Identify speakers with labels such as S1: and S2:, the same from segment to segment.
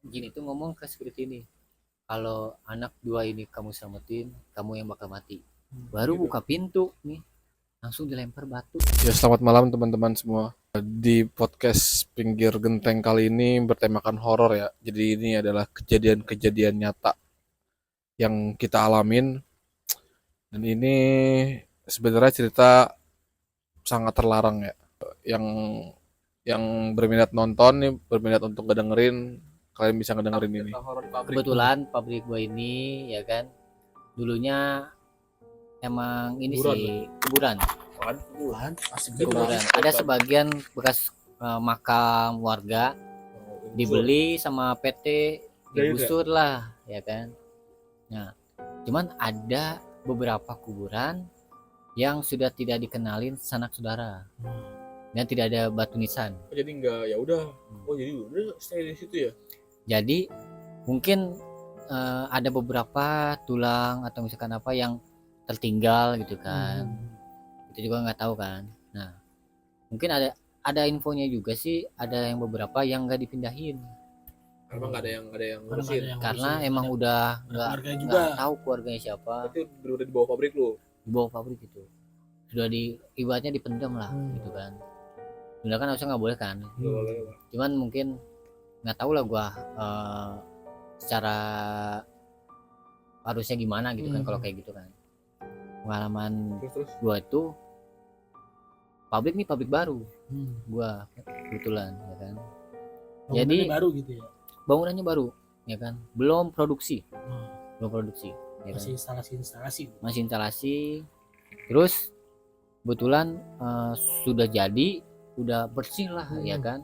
S1: jin itu ngomong ke security ini, kalau anak dua ini kamu selamatin, kamu yang bakal mati. Baru
S2: gitu.
S1: buka pintu nih, langsung dilempar batu.
S3: Ya, selamat malam teman-teman semua. Di podcast Pinggir Genteng kali ini bertemakan horor ya. Jadi ini adalah kejadian-kejadian nyata yang kita alamin. Dan ini sebenarnya cerita sangat terlarang ya. Yang berminat nonton nih, berminat untuk ngedengerin, kalian bisa ngedengerin ini.
S1: Kebetulan pabrik gua ini ya kan dulunya emang ini
S2: Kuburan
S1: sih kuburan.
S2: Asik gitu.
S1: Kuburan. Ada sebagian bekas makam warga dibeli sama PT, digusur lah ya kan. Nah, cuman ada beberapa kuburan yang sudah tidak dikenalin sanak saudara dan tidak ada batu nisan.
S2: Jadi enggak, ya udah. Oh jadi udah stay di situ ya.
S1: Jadi mungkin ada beberapa tulang atau misalkan apa yang tertinggal gitu kan. Itu juga nggak tahu kan. Nah, mungkin ada infonya juga sih, ada yang beberapa yang nggak dipindahin
S2: Emang nggak ada yang
S4: Karena
S2: ngurusin.
S1: karena emang udah
S4: keluarganya juga.
S1: nggak tahu keluarganya siapa.
S2: Berarti udah di bawah pabrik lu.
S1: Di bawah pabrik itu sudah ibaratnya dipendam lah gitu kan. Sebenarnya kan harusnya nggak boleh kan. Cuman mungkin nggak tahu lah gua secara harusnya gimana gitu kan kalau kayak gitu kan. Pengalaman
S2: Terus
S1: gua itu pabrik baru gua kebetulan ya kan. Jadi
S4: baru gitu ya.
S1: bangunannya baru ya kan, belum produksi ya
S4: Masih
S1: kan?
S4: instalasi.
S1: Instalasi. Terus kebetulan sudah jadi, udah bersih lah ya kan,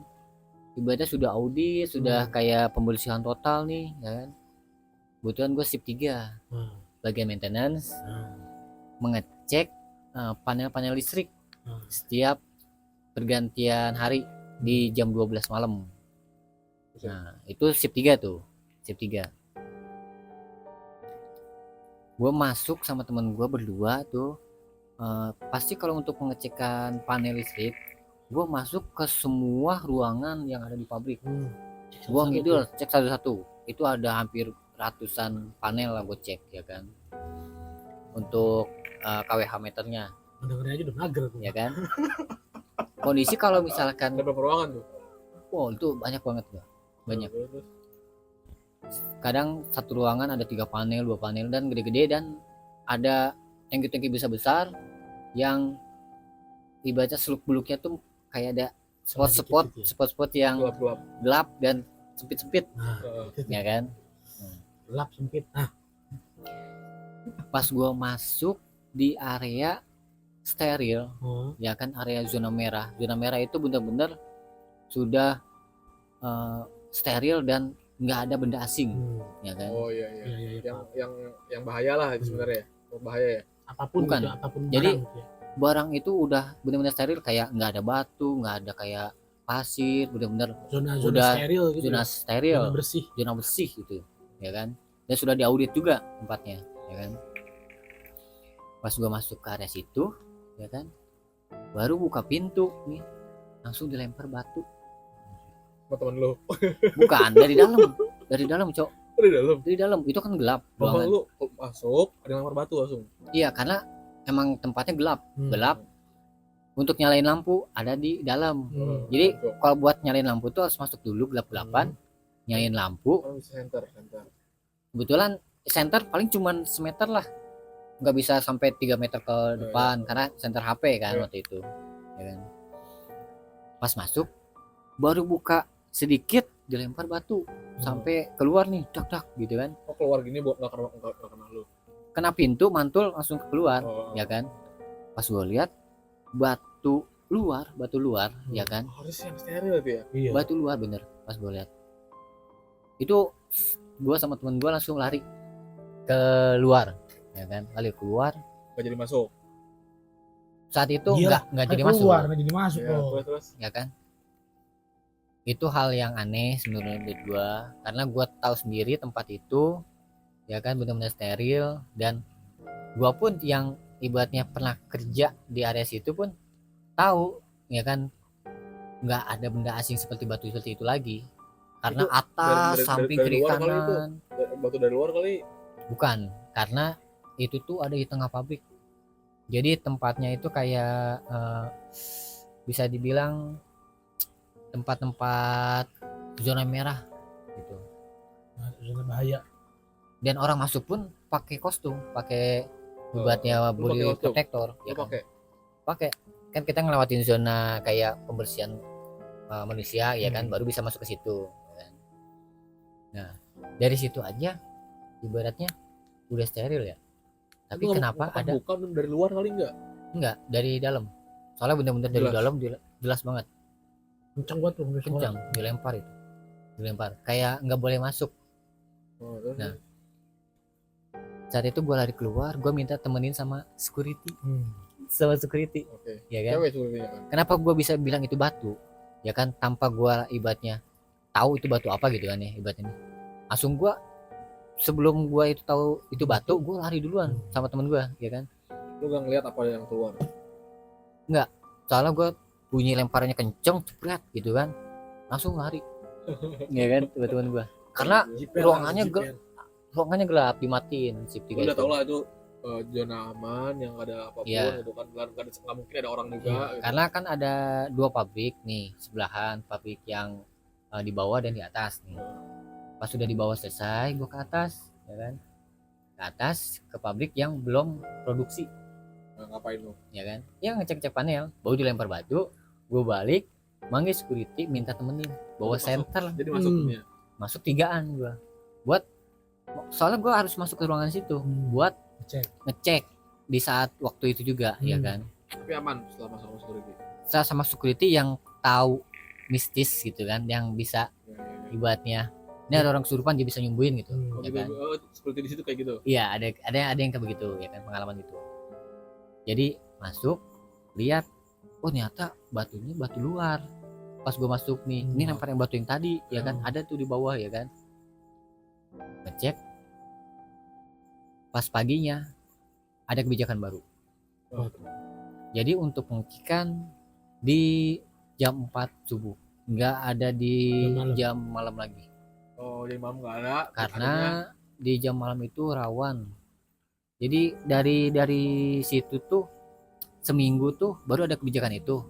S1: ibaratnya sudah audit, sudah kayak pembersihan total nih ya kan. Kebetulan gue shift 3 bagian maintenance, mengecek panel-panel listrik setiap pergantian hari di jam 12 malam. Nah itu shift 3 tuh, shift 3 gue masuk sama temen gue berdua tuh. Pasti kalau untuk pengecekan panel listrik, gue masuk ke semua ruangan yang ada di pabrik. Gue ngidul cek satu-satu, itu ada hampir ratusan panel lah gue cek ya kan, untuk KWH meternya
S4: Dengarnya aja udah mager tuh.
S1: ya kan. Kondisi kalau misalkan
S2: ada berapa ruangan tuh?
S1: wow itu banyak banget gua, banyak.
S2: Terus.
S1: Kadang satu ruangan ada 3 panel, 2 panel dan gede-gede, dan ada tangki-tangki besar-besar yang ibaratnya seluk-beluknya tuh kayak ada spot-spot yang gelap dan sempit-sempit ya kan.
S4: Gelap sempit.
S1: Pas gua masuk di area steril ya kan, area zona merah itu benar-benar sudah steril dan nggak ada benda asing ya kan.
S2: Oh iya. Yang bahaya lah sebenarnya. Bahaya ya.
S4: Apapun
S1: Bukan.
S4: gitu, apapun
S1: Jadi,
S4: barang gitu ya.
S1: barang itu udah benar-benar steril, kayak nggak ada batu, nggak ada kayak pasir, benar-benar
S4: Zona
S1: udah
S4: steril gitu.
S1: zona steril,
S4: Zona bersih.
S1: zona bersih gitu ya kan. Dan sudah diaudit juga tempatnya ya kan. Pas gua masuk ke area situ ya kan, baru buka pintu nih, langsung dilempar batu.
S2: Sama temen lu.
S1: Bukan, dari dalam cok,
S2: Oh, di dalam.
S1: dari dalam itu kan gelap
S2: Bang
S1: ruangan.
S2: lu masuk, ada yang lempar batu langsung.
S1: Iya, karena emang tempatnya gelap. Untuk nyalain lampu ada di dalam. Jadi kalau buat nyalain lampu tuh harus masuk dulu gelap-gelapan, nyalain lampu.
S2: Oh, center.
S1: Kebetulan center paling cuman semeter lah, nggak bisa sampai 3 meter ke depan karena center HP kan waktu itu ya kan. Pas masuk baru buka sedikit dilempar batu sampai keluar nih, dak gitu kan.
S2: Oh, keluar gini nggak kena lu.
S1: Kena pintu, mantul langsung keluar ya kan. Pas gue lihat batu luar ya kan.
S2: Harus yang steril itu ya.
S4: Iya.
S1: Batu luar bener. Pas gue lihat itu, gue sama temen gue langsung lari ke luar ya kan, lari keluar.
S2: Nggak jadi masuk.
S1: Saat itu
S4: Iyalah,
S1: nggak jadi
S4: keluar,
S1: masuk
S4: nggak jadi masuk
S2: Ya,
S4: loh.
S2: terus.
S1: ya kan. Itu hal yang aneh menurut gue, karena gue tahu sendiri tempat itu ya kan benar-benar steril, dan gue pun yang ibaratnya pernah kerja di area situ pun tahu ya kan, nggak ada benda asing seperti batu seperti itu lagi. karena
S2: Itu
S1: atas
S2: dari-
S1: samping
S2: dari
S1: kiri
S2: luar kali itu.
S1: kanan.
S2: Batu dari luar kali.
S1: Bukan, karena itu tuh ada di tengah pabrik. Jadi tempatnya itu kayak bisa dibilang tempat-tempat zona merah gitu.
S4: Nah, zona bahaya.
S1: Dan orang masuk pun pakai kostum, pakai ibaratnya
S2: lu pakai
S1: body
S2: kostum?
S1: protector.
S2: Lu
S1: Ya kan?
S2: pakai.
S1: Pakai. Kan kita ngelewatin zona kayak pembersihan manusia ya kan, baru bisa masuk ke situ. Ya kan? Nah, dari situ aja ibaratnya udah steril ya. Tapi
S2: Lu
S1: kenapa
S2: bukan-
S1: ada
S2: bukan dari luar kali enggak?
S1: enggak dari dalam? Soalnya bener-bener dari
S2: Jelas.
S1: dalam jelas banget.
S4: Kencang banget tuh.
S1: Kencang, dilempar itu. Dilempar. Kayak nggak boleh masuk.
S2: Oh, terus?
S1: Nah. Saat itu gue lari keluar, gue minta temenin sama security. Sama security,
S2: Oke.
S1: ya kan?
S2: Cewek sebenarnya kan.
S1: Kenapa gue bisa bilang itu batu? Ya kan, tanpa gue ibaratnya tahu itu batu apa gitu kan ya ibaratnya. Langsung gue sebelum gue itu tahu itu batu, gue lari duluan sama temen gue, ya kan?
S2: Lu gak ngeliat apa yang keluar?
S1: Soalnya gue bunyi lemparannya kenceng, cepret gitu kan, langsung lari, ya kan, teman-teman gue. Karena ruangannya ruangannya gelap, dimatiin shift
S2: Lu
S1: 3
S2: udah
S1: itu.
S2: tau lah itu zona aman yang gak ada apapun
S1: Iya.
S2: gitu kan. Nggak mungkin ada orang juga. Gitu.
S1: Karena kan ada dua pabrik nih sebelahan, pabrik yang di bawah dan di atas nih. Pas sudah di bawah selesai, gue ke atas, ya kan? Ke atas ke pabrik yang belum produksi,
S2: Nah, ngapain lu?
S1: ya kan? Ya ngecek-cek panel, baru dilempar batu, gue balik, manggil security, minta temenin, bawa senter,
S2: Jadi masuknya.
S1: masuk 3-an gue, buat soalnya gue harus masuk ke ruangan situ, buat ngecek di saat waktu itu juga, ya kan?
S2: Tapi aman setelah masuk security.
S1: Saya sama security yang tahu mistis gitu kan, yang bisa
S2: Ya.
S1: ibaratnya ini ada orang kesurupan dia bisa nyembuhin gitu,
S2: Oh,
S1: ya
S2: gitu.
S1: kan?
S2: Security di situ kayak gitu.
S1: Iya, ada yang kayak begitu, ya kan, pengalaman itu. Jadi masuk, lihat, oh ternyata batunya batu luar. Pas gue masuk nih, ini lempar yang batu yang tadi, ya kan, ada tuh di bawah, ya kan. Ngecek, pas paginya ada kebijakan baru.
S2: Oh.
S1: Jadi untuk pengecekan di jam 4 subuh, nggak ada di jam malam lagi.
S2: Oh, di malam nggak ada.
S1: Karena di jam malam itu rawan. Jadi dari situ tuh seminggu tuh baru ada kebijakan itu.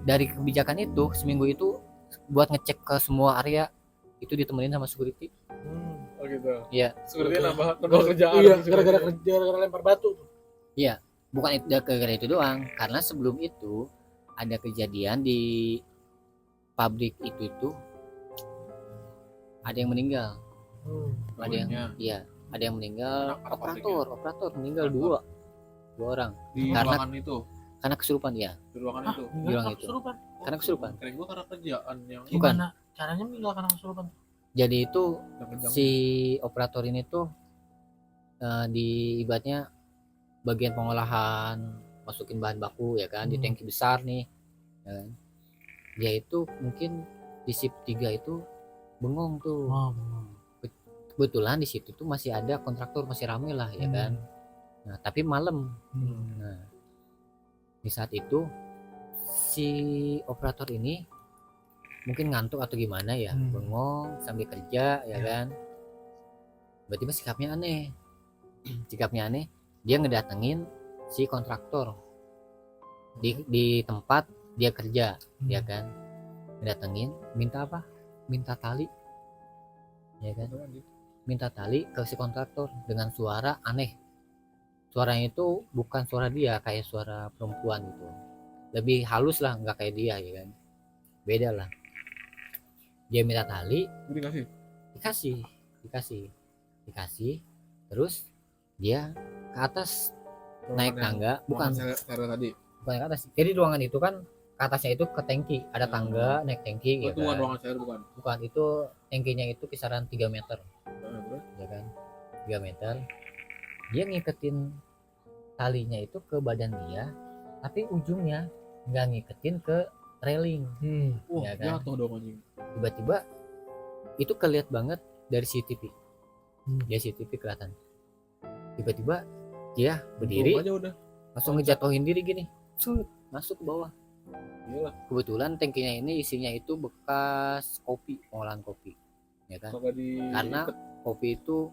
S1: Dari kebijakan itu seminggu itu buat ngecek ke semua area itu ditemenin sama security.
S2: Oh gitu.
S1: Iya.
S2: Security nambah kerjaan.
S4: Iya, gara-gara lempar batu.
S1: Bukan itu gara-gara itu doang, karena sebelum itu ada kejadian di pabrik itu ada yang meninggal. Ada yang ada yang meninggal, operator meninggal dua orang
S2: Di
S1: Karena-
S2: ruangan itu.
S1: karena kesurupan ya.
S2: Di ruangan itu.
S1: Bilang itu. Karena kesurupan.
S2: Keren gua karena kerjaan yang
S1: Bukan.
S4: Gimana caranya meninggal karena kesurupan?
S1: Jadi itu
S2: kencang.
S1: si operator ini tuh di ibaratnya bagian pengolahan, masukin bahan baku ya kan, di tangki besar nih, ya kan. Dia itu mungkin di shift 3 itu bengong tuh. Kebetulan di situ tuh masih ada kontraktor, masih rame lah ya kan. Nah tapi malam. Nah di saat itu si operator ini mungkin ngantuk atau gimana ya, bengong sambil kerja ya kan. Berarti sikapnya aneh. Sikapnya aneh, dia ngedatengin si kontraktor di tempat dia kerja, ya kan. Ngedatengin, minta apa? Minta tali, ya kan. Minta tali ke si kontraktor dengan suara aneh. Suaranya itu bukan suara dia, kayak suara perempuan gitu. Lebih halus lah, nggak kayak dia ya kan. Beda lah. Dia minta tali, dikasih. Terus dia ke atas naik tangga, bukan
S2: tadi.
S1: ke atas. Jadi ruangan itu kan ke atasnya itu ke tangki, ada tangga naik tangki ya kan.
S2: Ruangan saya bukan.
S1: Bukan, itu tangkinya itu kisaran 3 meter.
S2: Terus?
S1: Ya kan, 3 meter. Dia ngiketin talinya itu ke badan dia, tapi ujungnya nggak ngiketin ke railing.
S2: Wah,
S1: Ya kan?
S2: jatuh dong anjing.
S1: Tiba-tiba itu kelihatan banget dari CCTV. Dia CCTV kelihatan. Tiba-tiba dia berdiri,
S2: Aja udah.
S1: langsung ngejatuhin diri gini, masuk ke bawah.
S2: Iyalah,
S1: Kebetulan tangkinya ini isinya itu bekas kopi, pengolahan kopi, ya kan?
S2: kagak di
S1: Karena kopi itu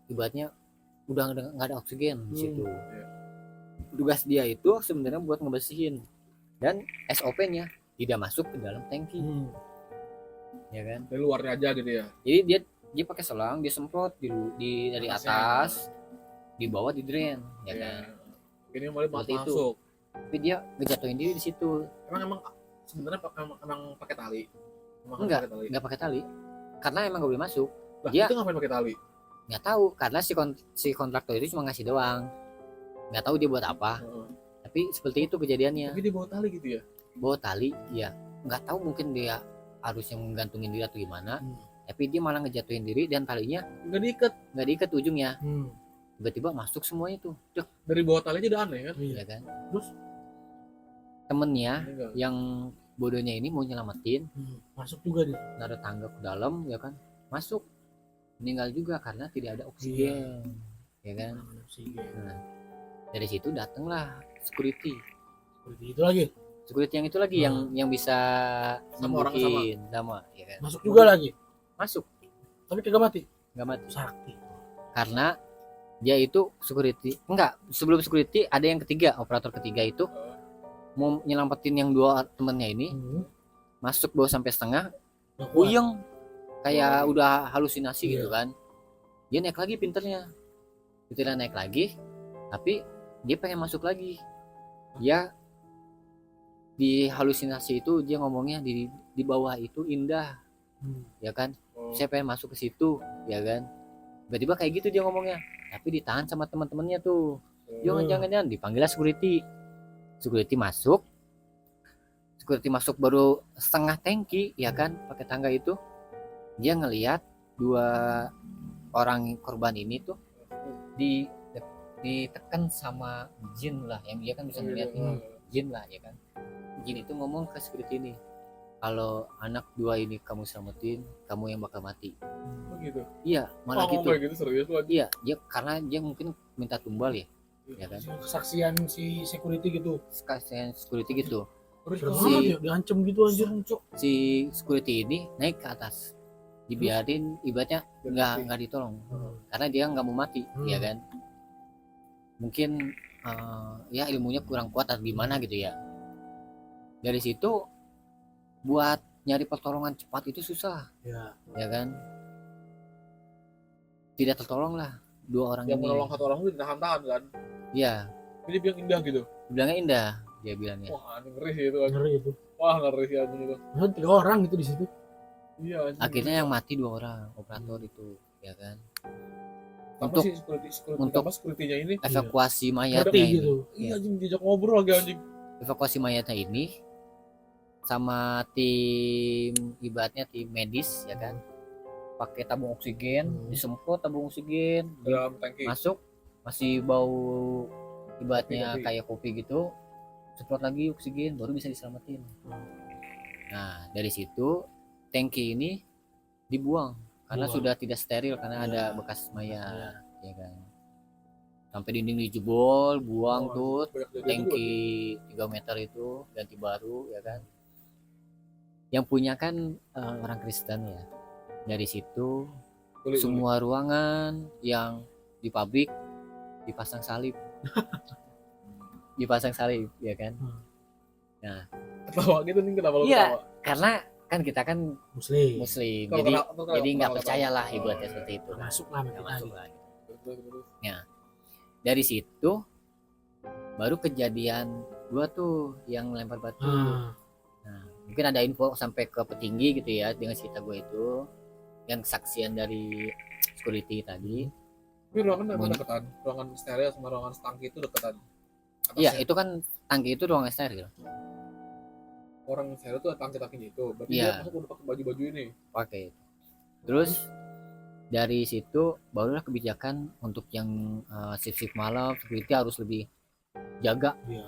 S1: ibaratnya udah nggak ada oksigen di situ.
S2: iya.
S1: Tugas dia itu sebenarnya buat ngebersihin, dan SOP-nya tidak masuk ke dalam tangki, ya kan?
S2: Dari luarnya aja gitu ya.
S1: Jadi dia pakai selang, dia semprot dari atas, di bawah di drain, ya kan?
S2: Ini mulai
S1: Seperti itu.
S2: masuk.
S1: Tapi dia ngejatuhin diri di situ.
S2: Emang sebenarnya emang pakai tali. Emang
S1: Enggak,
S2: pakai tali.
S1: nggak pakai tali, karena emang gak boleh masuk.
S2: Lah,
S1: Dia
S2: itu ngapain pakai tali?
S1: nggak tahu, karena si kontraktor itu cuma ngasih doang, nggak tahu dia buat apa.
S2: Heeh.
S1: Tapi seperti itu kejadiannya.
S2: Tapi dia bawa tali gitu ya.
S1: Bawa tali, ya nggak tahu, mungkin dia harusnya menggantungin diri atau gimana. Tapi dia malah ngejatuhin diri, dan talinya
S2: Enggak diikat.
S1: nggak diikat ujungnya, tiba-tiba masuk semuanya tuh, dek,
S2: Dari bawah tali aja udah aneh kan.
S4: Iya.
S1: ya kan?
S4: Terus
S1: Temennya
S2: Meninggal.
S1: yang bodohnya ini mau nyelamatin,
S4: masuk juga dia.
S1: naruh tangga ke dalam, ya kan? Masuk, meninggal juga karena tidak ada oksigen, ya kan?
S4: Oksigen.
S1: Nah, dari situ datanglah security
S4: Seperti itu lagi.
S1: yang itu lagi, yang bisa
S2: Sama orang
S1: nyembuhin, sama, ya kan?
S4: Masuk juga lagi.
S1: Masuk,
S4: Tapi kagak mati.
S1: nggak mati,
S4: Sakti.
S1: karena dia itu security, enggak, sebelum security ada yang ketiga, operator ketiga itu mau nyelamatin yang dua temennya ini, masuk bawah sampai setengah,
S4: Nggak kuat.
S1: puyeng, kayak udah halusinasi
S4: Iya.
S1: gitu kan. Dia naik lagi pinternya naik lagi, tapi dia pengen masuk lagi. Dia di halusinasi itu dia ngomongnya di bawah itu indah, ya kan?
S2: Oh.
S1: Saya pengen masuk ke situ, ya kan? Tiba-tiba kayak gitu dia ngomongnya, tapi ditahan sama teman-temannya tuh. Jangan dipanggillah security masuk. Security masuk baru setengah tangki, ya kan, pakai tangga itu. Dia ngelihat dua orang korban ini tuh ditekan sama jin lah, yang dia kan bisa melihat jin lah, ya kan. Jin itu ngomong ke security ini, kalau anak dua ini kamu selamatin, kamu yang bakal mati.
S2: Begitu.
S1: Iya, malah gitu.
S2: Kayak gitu serius lu aja.
S1: Iya, dia karena dia mungkin minta tumbal ya, ya kan.
S4: Kesaksian si security gitu.
S1: Kasihan security gitu.
S2: Terus
S4: Serem
S1: Si-
S4: banget ya, diancam gitu anjir.
S1: Si security ini naik ke atas, dibiarin, ibaratnya nggak ditolong, karena dia nggak mau mati, ya kan. Mungkin ya ilmunya kurang kuat atau gimana gitu ya. Dari situ buat nyari pertolongan cepat itu susah,
S4: Ya.
S1: ya kan. Tidak tertolong lah dua orang
S2: yang
S1: ini.
S2: menolong satu orang itu ditahan-tahan kan.
S1: Iya,
S2: Jadi bilang indah gitu.
S1: bilangnya indah, dia bilangnya.
S2: Wah, anjing ngeri sih itu kan.
S4: Ngeri itu.
S2: Wah, ngeri sih anjing itu.
S4: Nah, 3 orang gitu di situ.
S2: Iya anjing.
S1: Akhirnya yang mati 2 orang operator itu, ya kan.
S2: Sama
S1: untuk-
S2: si security
S1: untuk
S2: sama security-nya ini.
S1: Evakuasi
S4: Ngerti
S1: mayatnya ini,
S4: gitu.
S2: Iya anjing diajak ngobrol lagi anjing.
S1: evakuasi mayatnya ini sama tim, ibaratnya tim medis, ya kan, pakai tabung oksigen, disemprot tabung oksigen,
S2: Dalam tangki.
S1: masuk masih bau ibaratnya
S2: Kopi.
S1: kayak kopi gitu, semprot lagi oksigen baru bisa diselamatin. Nah, dari situ tangki ini dibuang karena
S4: Buang.
S1: sudah tidak steril karena
S4: Ya.
S1: ada bekas mayat, ya kan. Sampai dinding dijebol, buang tuh
S2: Banyak jadi
S1: tangki 3 meter itu, ganti baru, ya kan. Yang punya kan orang Kristen ya. Dari situ semua ruangan yang di pabrik dipasang salib. Dipasang salib, ya kan.
S2: ketawa gitu nih, kenapa lu
S1: Iya.
S2: ketawa?
S1: Karena kan kita kan
S4: Muslim.
S1: muslim,
S2: Kalau
S1: jadi
S2: kenapa-
S1: jadi nggak
S2: kenapa-
S1: percaya lah
S2: kenapa-
S1: ibaratnya seperti itu.
S4: Masuk lah
S1: Nggak
S4: kita
S1: masuk
S4: lagi.
S1: lah, gitu.
S2: Terus.
S1: Dari situ baru kejadian gua tuh yang lempar batu. Nah, mungkin ada info sampai ke petinggi gitu ya dengan cerita gue itu, yang kesaksian dari security tadi.
S2: Ini ruangan
S1: Mun-
S2: deketan, ruangan steril sama ruangan tangki itu deketan.
S1: Iya,
S2: Atasnya.
S1: itu kan tangki itu ruang steril.
S2: Orang steril tuh tangki-tangkinya itu. Berarti
S1: Iya.
S2: dia masuk udah pakai baju-baju ini.
S1: Pakai. Terus dari situ barulah kebijakan untuk yang shift malam, security harus lebih jaga
S4: Iya.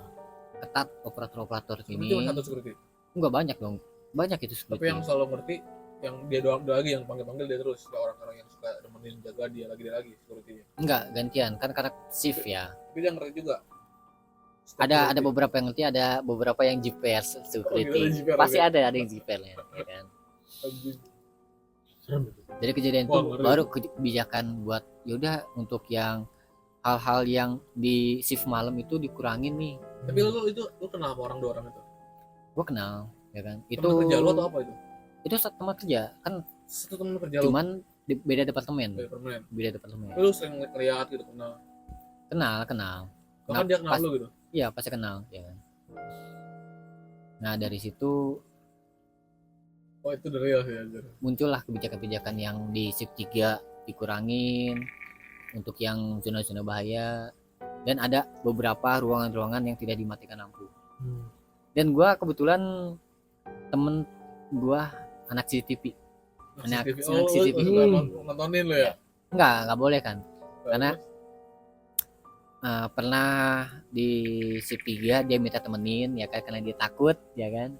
S1: ketat operator-operator
S2: Ini
S1: ini.
S2: cuma satu security.
S1: Enggak banyak dong. Banyak itu
S2: Tapi
S1: security.
S2: yang selalu ngerti yang dia doang lagi yang panggil-panggil dia terus. Gak orang-orang yang suka nemenin jaga dia lagi security-nya.
S1: Enggak, gantian kan karena shift ya.
S2: Tapi dia ngerti juga.
S1: ada beberapa yang ngerti, ada beberapa yang jiper
S2: Oh, gitu, ada
S1: security.
S2: jiper,
S1: Pasti
S2: oke.
S1: ada yang jipernya, ya kan.
S2: Anjing.
S4: Serem itu.
S1: Dari kejadian
S2: Wah,
S1: itu
S2: ngeri.
S1: baru kebijakan buat yaudah untuk yang hal-hal yang di shift malam itu dikurangin nih.
S2: Tapi lu kenal sama dua orang itu?
S1: Gue kenal, ya kan. Itu
S2: Temen kerja lu atau apa itu?
S1: itu teman kerja kan,
S2: Satu temen kerja lu?
S1: cuman beda departemen,
S2: Dari permen.
S1: beda departemen.
S2: Tapi lu sering lihat gitu, kenal.
S1: Kenal.
S2: Bahkan dia kenal
S1: pas-
S2: lu gitu.
S1: Iya pasti kenal, ya kan. Nah dari situ
S2: Oh, itu the real sih anjir.
S1: muncullah kebijakan-kebijakan yang di shift 3 dikurangin untuk yang zona-zona bahaya, dan ada beberapa ruangan-ruangan yang tidak dimatikan lampu. Dan gua kebetulan temen gua anak CCTV. Anak CCTV.
S2: Lu suka nontonin lu ya?
S1: Nggak boleh kan. Karena
S2: Terus?
S1: pernah di shift 3 dia minta temenin, ya kan, karena dia takut, ya kan.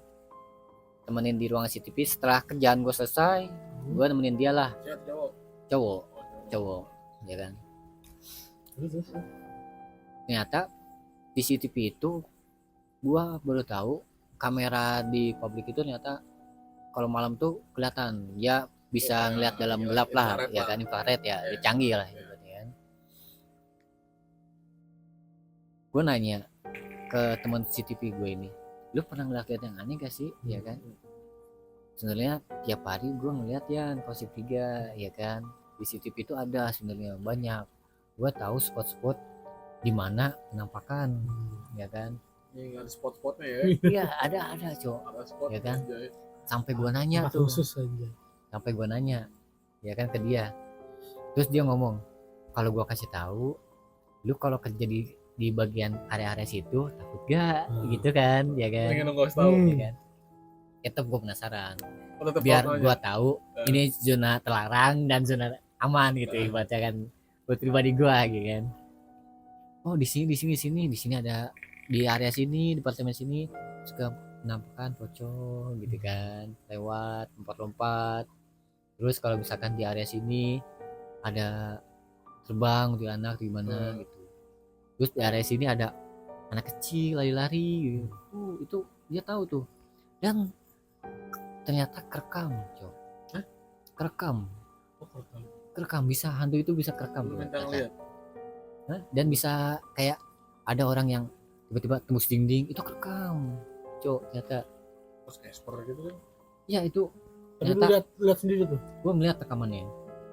S1: Temenin di ruangan CCTV. Setelah kerjaan gue selesai, gue nemenin dia lah.
S2: Siapa cowok?
S1: Cowok,
S2: Oh,
S1: cowok, ya kan.
S4: Terus.
S1: Ternyata di CCTV itu gue baru tahu kamera di pabrik itu ternyata kalau malam tuh kelihatan, ya bisa ngeliat dalam
S2: iya,
S1: gelap lah,
S2: infrared
S1: ya
S2: lah.
S1: kan, infrared ya,
S2: Iya.
S1: canggih lah,
S2: Iya.
S1: ya kan. Gue nanya ke teman CCTV gue ini, lu pernah ngeliat yang aneh gak sih, ya kan. Sebenarnya tiap hari gue ngeliat ya posisi 3, ya kan. Di CCTV itu ada sebenarnya banyak. Gue tahu spot-spot di mana penampakan, ya kan.
S2: Ini ada spot-spotnya ya.
S1: Iya ada cowok.
S2: Ada spot.
S1: Ya kan?
S2: anjay.
S1: Sampai gue nanya
S4: Tempat
S1: tuh,
S4: khusus aja.
S1: sampai gue nanya, ya kan, ke dia. Terus dia ngomong, kalau gue kasih tahu, lu kalau kerja di bagian area-area situ takut gak, gitu kan, ya kan.
S2: Pengen nunggu tahu.
S1: Ya kan. Tetap gue penasaran.
S2: Oh, tetep
S1: Biar
S2: tahu
S1: gue
S2: aja.
S1: tahu ini zona terlarang dan zona aman gitu, ibaratnya kan, buat pribadi gue, gitu kan. Oh di sini ada di area sini, departemen sini suka penampakan pocong gitu kan, lewat lompat-lompat. Terus kalau misalkan di area sini ada terbang di anak di mana gitu. Terus di area sini ada anak kecil lari-lari gitu. Itu dia tahu tuh. Dan ternyata kerekam, Cok.
S2: Hah?
S1: Kerekam.
S2: Oh, kerekam.
S1: Kerekam, bisa, hantu itu bisa kerekam.
S2: Lu minta
S1: ternyata.
S2: ngeliat.
S1: Hah? Dan bisa kayak ada orang yang tiba-tiba tembus dinding, itu kerekam, Cok, ternyata.
S2: Terus Casper gitu kan.
S1: Ya itu
S4: Tapi lu
S1: ternyata
S4: lihat sendiri tuh.
S1: gue melihat rekamannya.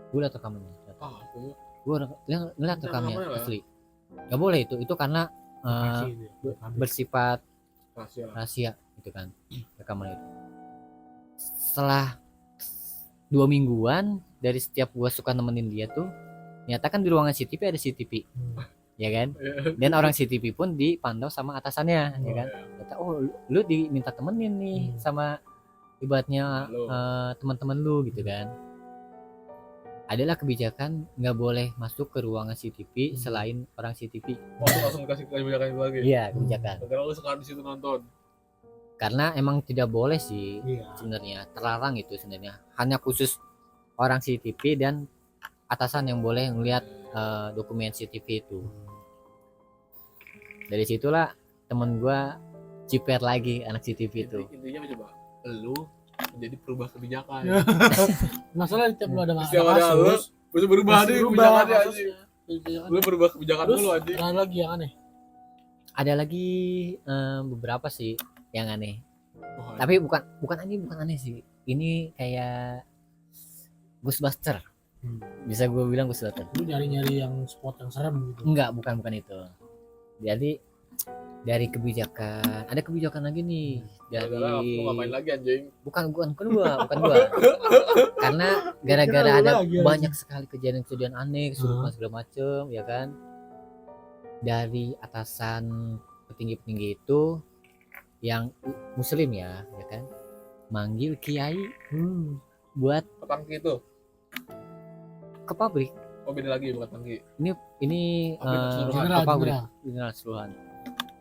S1: ternyata.
S2: Ah, itu.
S1: Gue ngeliat
S2: Jangan
S1: rekamnya
S2: lama ya,
S1: asli. Gak boleh itu karena
S4: Lokasi itu.
S1: bersifat
S2: Rahasia lah.
S1: rahasia gitu kan, rekaman itu. Setelah 2 mingguan dari setiap gua suka nemenin dia tuh, ternyata kan di ruangan CCTV ada CCTV, ya kan.
S2: Iya.
S1: Dan orang CCTV pun dipantau sama atasannya, ya kan. Ternyata, oh lu diminta temenin nih sama ibaratnya
S2: Halo.
S1: teman-teman lu gitu kan. Adalah kebijakan nggak boleh masuk ke ruangan CCTV selain orang CCTV.
S2: Oh, lu langsung dikasih kebijakan itu lagi.
S1: Iya, kebijakan.
S2: Karena lu suka di situ nonton.
S1: Karena emang tidak boleh sih
S4: Iya.
S1: sebenarnya, terlarang itu sebenarnya. Hanya khusus orang CCTV dan atasan yang boleh ngelihat dokumen CCTV itu. Dari situlah temen gua ciper lagi anak CCTV itu.
S2: Intinya apa coba? Lu menjadi perubah kebijakan.
S4: Masalah tiap lu ada
S2: Setiap ada lu,
S4: kasus,
S2: bisa berubah
S4: pasti
S2: nih
S4: berubah
S2: kebijakannya anjing.
S4: kasusnya. Kebijakan.
S2: Lu berubah kebijakan
S4: Terus
S2: dulu anjing.
S4: ada lagi yang aneh.
S1: Ada lagi beberapa sih yang aneh.
S2: Wah,
S1: Tapi bukan aneh sih. Ini kayak Ghostbuster. Bisa gue bilang Ghostbuster.
S4: Lu nyari-nyari yang spot yang serem gitu.
S1: Enggak, bukan itu. Jadi dari kebijakan, ada kebijakan lagi nih
S2: gara-gara
S1: dari
S2: lu ngapain lagi anjing?
S1: bukan gua. Karena gara-gara
S4: Kira lu
S1: ada
S4: lagi,
S1: banyak sekali kejadian-kejadian aneh, kesurupan segala macem, ya kan. Dari atasan petinggi-petinggi itu yang muslim ya kan, manggil kiai buat
S2: Tangki itu.
S1: ke pabrik.
S2: Oh, beda lagi bukan tangki.
S1: Ini
S2: Pabrik keseluruhan.
S4: General,
S1: ke pabrik
S4: general.
S1: general keseluruhan.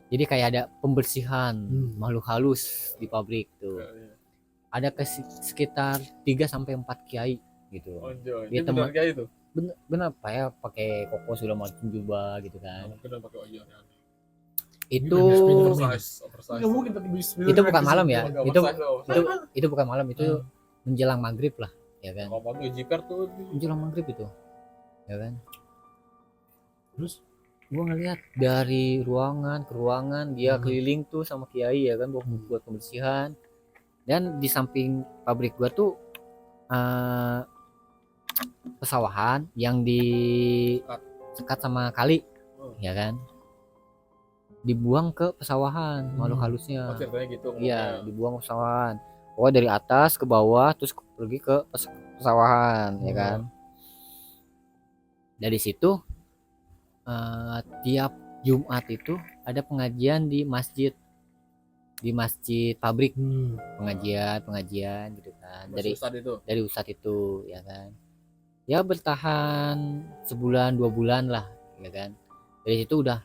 S1: Jadi kayak ada pembersihan makhluk halus di pabrik tuh.
S2: Iya.
S1: Ada sekitar 3 sampai 4 kiai gitu.
S2: Anjay.
S1: Dia
S2: Itu benar kayak itu.
S1: Bener apa ya, pakai koko segala macam jubah gitu kan.
S2: Mungkin udah pakai ojo aneh.
S1: Itu
S2: Oversize.
S4: Nggak mungkin tapi bis.
S1: itu bukan malam ya.
S2: Agak
S1: Itu
S2: oversize loh.
S1: itu bukan malam, itu menjelang maghrib lah, ya kan.
S2: Kalau pagi jiper tuh
S1: Menjelang maghrib itu, ya kan.
S4: Terus
S1: Gua ngeliat dari ruangan ke ruangan dia
S4: Hmm.
S1: keliling tuh sama kiai ya kan buat pembersihan. Dan di samping pabrik gua tuh pesawahan yang sekat sama kali, ya kan. Dibuang ke pesawahan makhluk halusnya.
S2: oh, ceritanya gitu.
S1: Iya, dibuang ke pesawahan. Pokoknya dari atas ke bawah terus pergi ke pesawahan, ya kan. Dari situ tiap Jumat itu ada pengajian di masjid pabrik, pengajian gitu kan.
S2: Dari Ustadz itu.
S1: Dari ustadz itu, ya kan. Ya bertahan sebulan 2 bulan lah, ya kan. Dari situ udah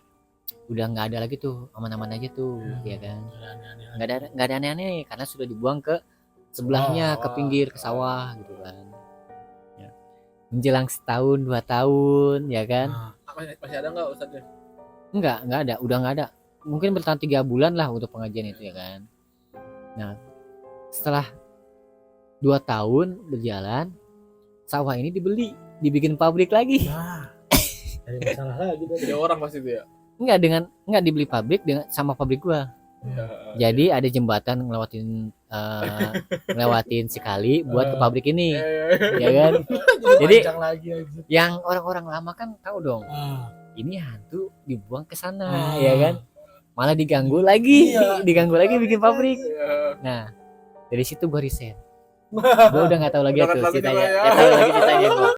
S1: nggak ada lagi tuh, aman-aman aja tuh, ya kan. Nggak ada aneh-aneh karena sudah dibuang ke sebelahnya, ke pinggir, ke sawah gitu kan. Ya. Menjelang setahun 2 tahun, ya kan.
S2: Masih ada nggak Ustadznya?
S1: Nggak ada, udah nggak ada. Mungkin bertahan 3 bulan lah untuk pengajian itu, ya kan. Nah, setelah 2 tahun berjalan, sawah ini dibikin pabrik lagi.
S4: Ada masalah lagi tuh.
S2: Jadi orang pasti itu ya.
S1: Nggak dibeli pabrik sama pabrik gua. Jadi ada jembatan ngelewatin sekali buat ke pabrik ini, ya kan. Jadi
S4: Panjang lagi aja.
S1: yang orang-orang lama kan tahu dong, ini hantu dibuang ke sana, ya kan. Malah diganggu lagi, bikin pabrik. Nah, dari situ gua riset. Gua udah nggak tahu lagi
S2: Udah
S1: tuh
S2: nggak tahu
S1: ceritanya.
S2: ceritanya.
S1: Nggak tahu lagi ceritanya gua.